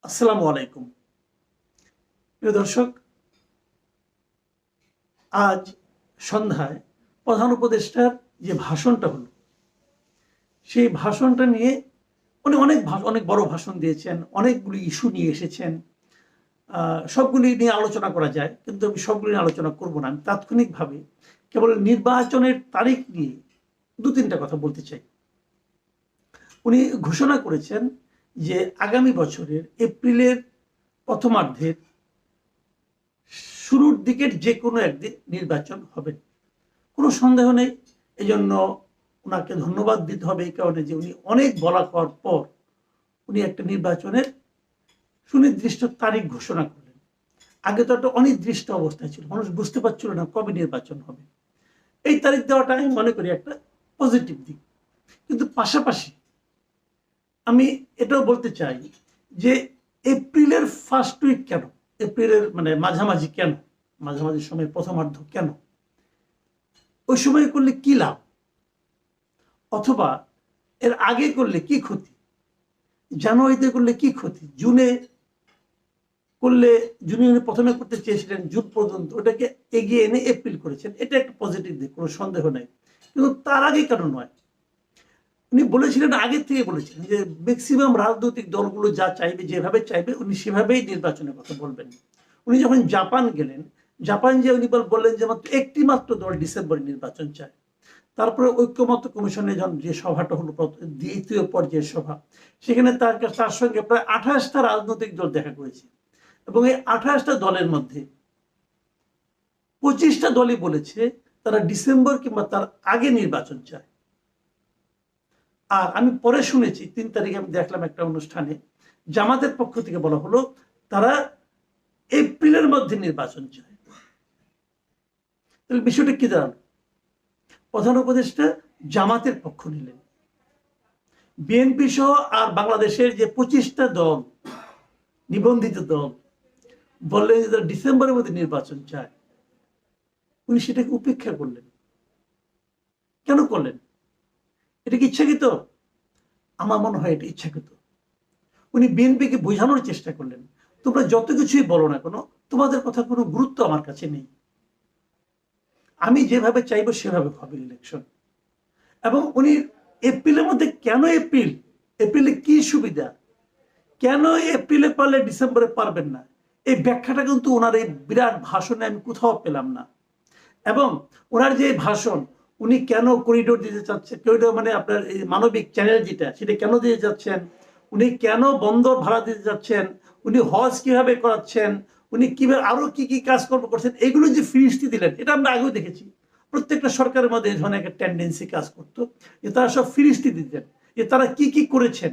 আসসালামু আলাইকুম। প্রিয় দর্শক, আজ সন্ধ্যায় প্রধান উপদেষ্টার যে ভাষণটা হলো, সেই ভাষণটা নিয়ে উনি অনেক বড় ভাষণ দিয়েছেন, অনেকগুলি ইস্যু নিয়ে এসেছেন। সবগুলি নিয়ে আলোচনা করা যায়, কিন্তু আমি সবগুলি নিয়ে আলোচনা করব না। আমি তাৎক্ষণিকভাবে কেবল নির্বাচনের তারিখ নিয়ে দু তিনটা কথা বলতে চাই। উনি ঘোষণা করেছেন যে আগামী বছরের এপ্রিলের প্রথমার্ধের শুরুর দিকের যে কোনো একদিন নির্বাচন হবে, কোনো সন্দেহ নেই। এই জন্য ওনাকে ধন্যবাদ দিতে হবে এই কারণে যে উনি অনেক বলা করার পর উনি একটা নির্বাচনের সুনির্দিষ্ট তারিখ ঘোষণা করলেন। আগে তো একটা অনির্দিষ্ট অবস্থায় ছিল, মানুষ বুঝতে পারছিল না কবে নির্বাচন হবে। এই তারিখ দেওয়াটা আমি মনে করি একটা পজিটিভ দিক। কিন্তু পাশাপাশি আমি এটাও বলতে চাই যে এপ্রিলের ফার্স্ট উইক কেন, এপ্রিলের মাঝামাঝি কেন, মাঝামাঝি সময় প্রথমার্ধ কেন, ওই সময় করলে কি লাভ, অথবা এর আগে করলে কি ক্ষতি, জানুয়ারিতে করলে কি ক্ষতি, জুনে করলে, জুনে প্রথমে করতে চেয়েছিলেন জুন পর্যন্ত, ওটাকে এগিয়ে এনে এপ্রিল করেছেন, এটা একটা পজিটিভ দিক, কোনো সন্দেহ নেই। কিন্তু তার আগে কেন নয়? উনি বলেছিলেন, আগের থেকে বলেছিলেন যে ম্যাক্সিমাম রাজনৈতিক দলগুলো যা চাইবে, যেভাবে চাইবে উনি সেভাবেই নির্বাচনের কথা বলবেন। উনি যখন জাপান গেলেন, জাপান যে উনি বললেন যে মাত্র একটি মাত্র দল ডিসেম্বরে নির্বাচন চায়। তারপরে ঐক্যমত্য কমিশনের যে সভাটা হলো, দ্বিতীয় পর্যায়ের সভা, সেখানে তার সঙ্গে প্রায় 28টা রাজনৈতিক দল দেখা করেছে, এবং এই 28টা দলের মধ্যে 25টা দলই বলেছে তারা ডিসেম্বর কিংবা তার আগে নির্বাচন চায়। আর আমি পরে শুনেছি, 3 তারিখে আমি দেখলাম একটা অনুষ্ঠানে জামাতের পক্ষ থেকে বলা হলো তারা এপ্রিলের মধ্যে নির্বাচন চায়। তাহলে বিষয়টা কি দাঁড়ালো? প্রধান উপদেষ্টা জামাতের পক্ষ নিলেন, বিএনপি সহ আর বাংলাদেশের যে 25টা দল, নিবন্ধিত দল, বললেন যে তারা ডিসেম্বরের মধ্যে নির্বাচন চায়। উনি সেটাকে উপেক্ষা করলেন। কেন করলেন? এটা কি ইচ্ছাকৃত? আমার মনে হয় এটা ইচ্ছাকৃত। উনি বিএনপিকে বোঝানোর চেষ্টা করলেন, তোমরা যত কিছুই বলো না কেন, তোমাদের কথা কোনো গুরুত্ব আমার কাছে নেই, আমি যেভাবে চাইবো সেভাবে হবে ইলেকশন। এবং উনি এপ্রিলের মধ্যে, কেন এপ্রিল, এপ্রিলে কি সুবিধা, কেন এপ্রিলে পারলে ডিসেম্বরে পারবেন না, এই ব্যাখ্যাটা কিন্তু ওনার এই বিরাট ভাষণে আমি কোথাও পেলাম না। এবং ওনার যে ভাষণ, উনি কেন করিডোর দিতে চাচ্ছেন, করিডোর মানে আপনার এই মানবিক চ্যানেল যেটা, সেটা কেন দিতে চাচ্ছেন, উনি কেন বন্দর ভাড়া দিতে চাচ্ছেন, উনি হজ কিভাবে করাচ্ছেন, উনি কিভাবে আরো কি কি কাজকর্ম করছেন, এগুলো যে ফিরিস্তি দিলেন, এটা আমরা আগেও দেখেছি। প্রত্যেকটা সরকারের মধ্যে এই ধরনের একটা টেন্ডেন্সি কাজ করতো, যে তারা সব ফিরিস্তি দিতেন, যে তারা কি কি করেছেন।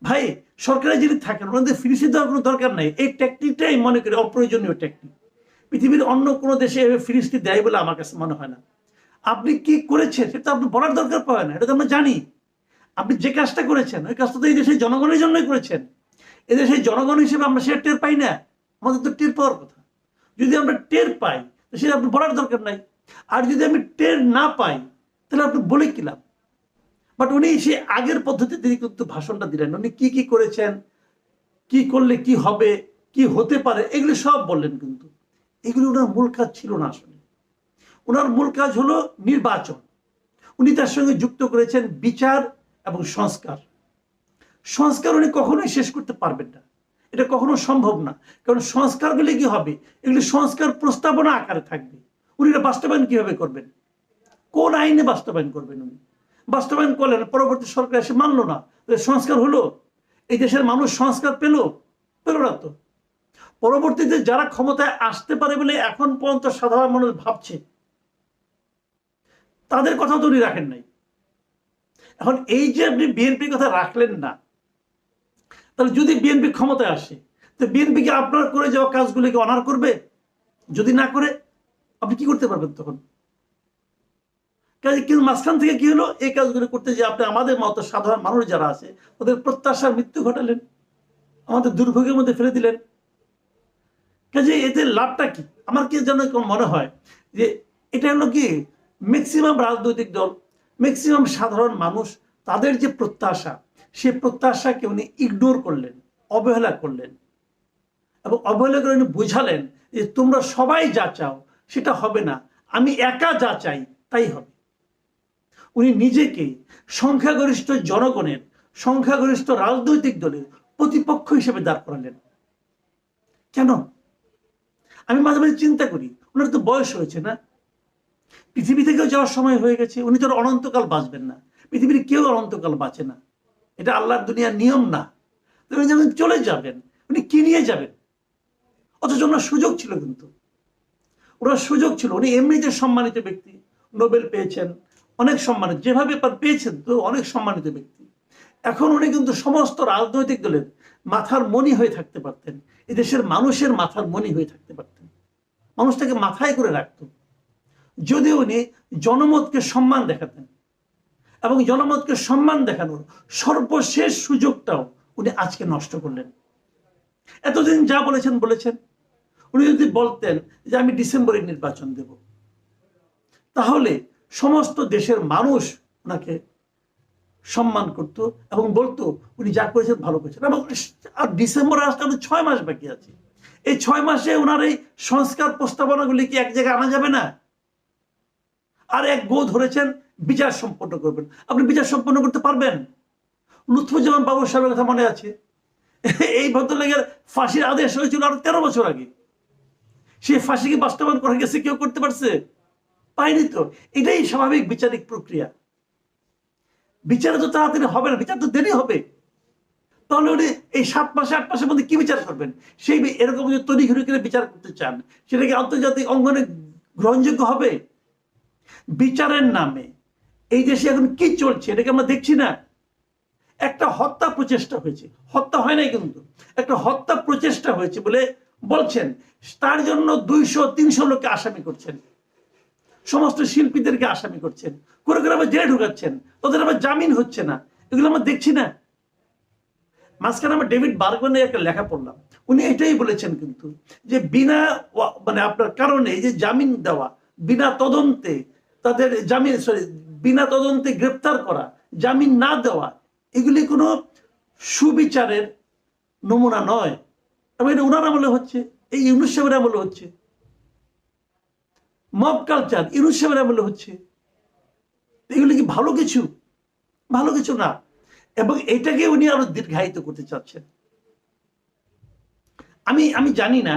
ভাই, সরকারে যিনি থাকেন ওনাদের ফিরিস্তি দেওয়ার কোনো দরকার নাই। এই টেকনিকটাই মনে করি অপ্রয়োজনীয় টেকনিক। পৃথিবীর অন্য কোনো দেশে ফিরিস্তি দেয় বলে আমার কাছে মনে হয় না। আপনি কি করেছেন সেটা আপনি বলার দরকার পড়ে না, এটা তো আমরা জানি। আপনি যে কাজটা করেছেন ওই কাজটা তো এই দেশের জনগণের জন্যই করেছেন। এদেশের জনগণ হিসেবে আমরা সেটা টের পাই না? আমাদের তো টের পাওয়ার কথা। যদি আমরা টের পাই সেটা আপনি বলার দরকার নাই। আর যদি আমি টের না পাই তাহলে আপনি বলে কি লাভ? বাট উনি সে আগের পদ্ধতিতে কিন্তু ভাষণটা দিলেন, উনি কি কি করেছেন, কি করলে কি হবে, কি হতে পারে, এগুলো সব বললেন। কিন্তু এগুলো ওনার মূল কাজ ছিল না। আসলে ওনার মূল কাজ হলো নির্বাচন। উনি তার সঙ্গে যুক্ত করেছেন বিচার এবং সংস্কার। সংস্কার উনি কখনোই শেষ করতে পারবেন না, এটা কখনো সম্ভব না। কারণ সংস্কারগুলি কি হবে, এগুলি সংস্কার প্রস্তাবনা আকারে থাকবে। উনি এটা বাস্তবায়ন কিভাবে করবেন, কোন আইনে বাস্তবায়ন করবেন? উনি বাস্তবায়ন করলেন, পরবর্তী সরকার এসে মানলো না, সংস্কার হলো? এই দেশের মানুষ সংস্কার পেল না তো। পরবর্তীতে যারা ক্ষমতায় আসতে পারে বলে এখন পর্যন্ত সাধারণ মানুষ ভাবছে, তাদের কথা তো উনি রাখেন নাই। এখন এই যে আপনি বিএনপির কথা রাখলেন না, তাহলে যদি বিএনপি ক্ষমতায় আসে, তো বিএনপি কি আপনার করে যাওয়া কাজগুলিকে অনার করবে? যদি না করে আপনি কি করতে পারবেন তখন? কাজে কিন্তু মাঝখান থেকে কি হলো, এই কাজগুলো করতে যে আপনি আমাদের মতো সাধারণ মানুষ যারা আছে ওদের প্রত্যাশার মৃত্যু ঘটালেন, আমাদের দুর্ভোগের মধ্যে ফেলে দিলেন। কাজে এতে লাভটা কি? আমার কি যেন মনে হয় যে এটা হলো কি, ম্যাক্সিমাম রাজনৈতিক দল, ম্যাক্সিমাম সাধারণ মানুষ, তাদের যে প্রত্যাশা, সেই প্রত্যাশাকে উনি ইগনোর করলেন। অবহেলা করলেন এবং অবহেলা করে উনি বুঝালেন যে তোমরা সবাই যা চাও সেটা হবে না, আমি একা যা চাই তাই হবে। উনি নিজেকে সংখ্যাগরিষ্ঠ জনগণের, সংখ্যাগরিষ্ঠ রাজনৈতিক দলের প্রতিপক্ষ হিসেবে দাঁড় করালেন। কেন? আমি মাঝে মাঝে চিন্তা করি, ওনার তো বয়স হয়েছে না, পৃথিবী থেকেও যাওয়ার সময় হয়ে গেছে, উনি তো অনন্তকাল বাঁচবেন না, পৃথিবীর কেউ অনন্তকাল বাঁচে না, এটা আল্লাহর দুনিয়ার নিয়ম না। উনি যখন চলে যাবেন, উনি কি নিয়ে যাবেন? অথচ ওনার সুযোগ ছিল, কিন্তু ওনার সুযোগ ছিল। উনি এমনিতে সম্মানিত ব্যক্তি, নোবেল পেয়েছেন, অনেক সম্মানিত, যেভাবে পেয়েছেন তো অনেক সম্মানিত ব্যক্তি। এখন উনি কিন্তু সমস্ত রাজনৈতিক দলের মাথার মণি হয়ে থাকতে পারতেন, এদেশের মানুষের মাথার মণি হয়ে থাকতে পারতেন, মানুষটাকে মাথায় করে রাখত, যদি উনি জনমতকে সম্মান দেখাতেন। এবং জনমতকে সম্মান দেখানোর সর্বশেষ সুযোগটাও উনি আজকে নষ্ট করলেন। এতদিন যা বলেছেন বলেছেন, উনি যদি বলতেন যে আমি ডিসেম্বরে নির্বাচন দেব, তাহলে সমস্ত দেশের মানুষ ওনাকে সম্মান করত এবং বলতো উনি যা করেছেন ভালো করেছেন। এবং আর ডিসেম্বরে আসতে আমাদের 6 মাস বাকি আছে, এই 6 মাসে ওনার এই সংস্কার প্রস্তাবনাগুলি কি এক জায়গায় আনা যাবে না? আর এক গো ধরেছেন বিচার সম্পন্ন করবেন, আপনি বিচার সম্পন্ন করতে পারবেন? লুৎফুজ্জামান বাবু সাহেবের কথা মনে আছে, এই ভদ্রলোকের ফাঁসির আদেশ হয়েছিল আরো 13 বছর আগে, সেই ফাঁসিকে বাস্তবায়ন করা গেছে, কেউ করতে পারছে? পায়নি তো। এটাই স্বাভাবিক বিচারিক প্রক্রিয়া। বিচারে তো তাড়াতাড়ি হবে না, বিচার তো দেরি হবে। তাহলে উনি এই 7 মাসে 8 মাসের মধ্যে কি বিচার করবেন? সেই এরকম যে তৈরি ঘুরে করে বিচার করতে চান, সেটা কি আন্তর্জাতিক অঙ্গনে গ্রহণযোগ্য হবে? বিচারের নামে এই দেশে এখন কি চলছে এটাকে আমরা দেখছি না। একটা হত্যা প্রচেষ্টা হয়েছে, হত্যা হয় নাই কিন্তু, একটা হত্যা প্রচেষ্টা হয়েছে বলে বলছেন, তার জন্য 200-300 লোককে আসামি করছেন, সমস্ত শিল্পীদেরকে আসামি করছেন, করে করে আবার জেলে ঢুকাচ্ছেন, তাদের আবার জামিন হচ্ছে না। এগুলো আমরা দেখছি না। মাঝখানে আমরা ডেভিড বার্গম্যানের একটা লেখা পড়লাম, উনি এটাই বলেছেন কিন্তু, যে বিনা মানে আপনার কারণে এই যে জামিন দেওয়া, বিনা তদন্তে তাদের জামিন, বিনা তদন্তে গ্রেপ্তার করা, জামিন না দেওয়া, এগুলি কোনো সুবিচারের নমুনা নয়। এবং এটা ওনার আমলে হচ্ছে, এই ইউনূস সাহেবের আমলে হচ্ছে, মব কালচার ইউনূস সাহেবের আমলে হচ্ছে। এগুলি কি ভালো কিছু? ভালো কিছু না। এবং এটাকে উনি আরো দীর্ঘায়িত করতে চাচ্ছেন। আমি জানি না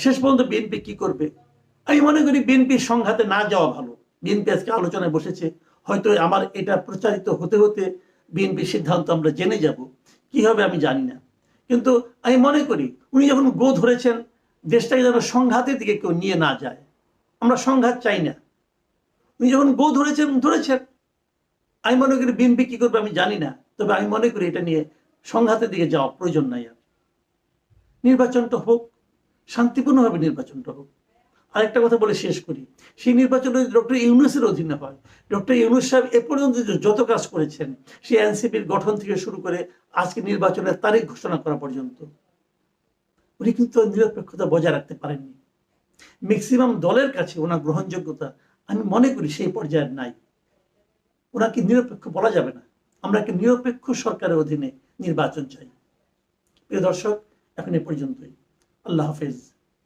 শেষ পর্যন্ত বিএনপি কি করবে। আমি মনে করি বিএনপির সংঘাতে না যাওয়া ভালো। বিএনপি আজকে আলোচনায় বসেছে, হয়তো আমার এটা প্রচারিত হতে হতে বিএনপির সিদ্ধান্ত আমরা জেনে যাব, কি হবে আমি জানি না। কিন্তু আমি মনে করি উনি যখন গো ধরেছেন, দেশটাকে যেন সংঘাতের দিকে কেউ নিয়ে না যায়, আমরা সংঘাত চাই না। উনি যখন গো ধরেছেন, আমি মনে করি বিএনপি কি করবে আমি জানি না, তবে আমি মনে করি এটা নিয়ে সংঘাতের দিকে যাওয়া প্রয়োজন নাই। আর নির্বাচনটা হোক, শান্তিপূর্ণভাবে নির্বাচনটা হোক। আরেকটা কথা বলে শেষ করি, সেই নির্বাচন ডক্টর ইউনূসের অধীনে হয়। ডক্টর ইউনূস সাহেব এ পর্যন্ত যত কাজ করেছেন, সেই এনসিপির গঠন থেকে শুরু করে আজকে নির্বাচনের তারিখ ঘোষণা করা পর্যন্ত, উনি কিন্তু নিরপেক্ষতা বজায় রাখতে পারেননি। ম্যাক্সিমাম দলের কাছে ওনার গ্রহণযোগ্যতা আমি মনে করি সেই পর্যায়ের নাই। ওনাকে নিরপেক্ষ বলা যাবে না। আমরা একটা নিরপেক্ষ সরকারের অধীনে নির্বাচন চাই। প্রিয় দর্শক, এখন এ পর্যন্তই। আল্লাহ হাফেজ।